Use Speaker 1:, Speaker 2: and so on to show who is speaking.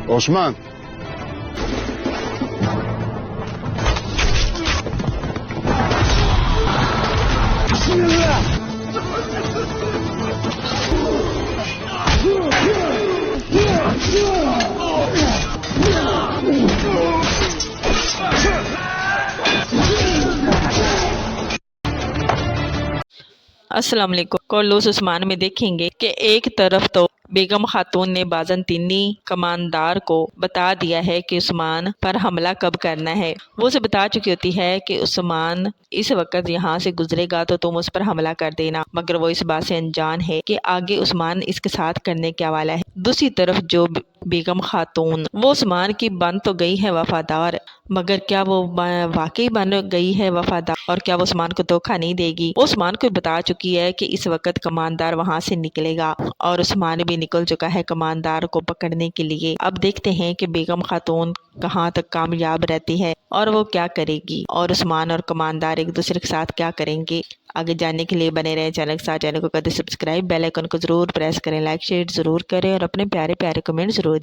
Speaker 1: عثمان
Speaker 2: अस्सलाम वालेकुम। कोर्लोस उस्मान में देखेंगे कि एक तरफ तो बेगम खातून ने बाज़ंतीनी कमानदार को बता दिया है कि उस्मान पर हमला कब करना है। वो उसे बता चुकी होती है कि उस्मान इस वक्त यहाँ से गुजरेगा तो तुम उस पर हमला कर देना, मगर वो इस बात से अनजान है कि आगे उस्मान इसके साथ करने क्या वाला है। दूसरी तरफ जो बेगम खातून वो उस्मान की बन तो गई है वफादार, मगर क्या वो वाकई बन गई है वफादार और क्या वो उस्मान को धोखा नहीं देगी। वो उस्मान को बता चुकी है कि इस वक्त कमानदार वहां से निकलेगा और उस्मान भी निकल चुका है कमानदार को पकड़ने के लिए। अब देखते हैं कि बेगम खातून कहाँ तक कामयाब रहती है और वो क्या करेगी और उस्मान और कमानदार एक दूसरे के साथ क्या करेंगे। आगे जानने के लिए बने रहें चैनल के साथ। चैनल को कर दे सब्सक्राइब, बेल आइकन को जरूर प्रेस करें, लाइक शेयर जरूर करें और अपने प्यारे प्यारे कमेंट जरूर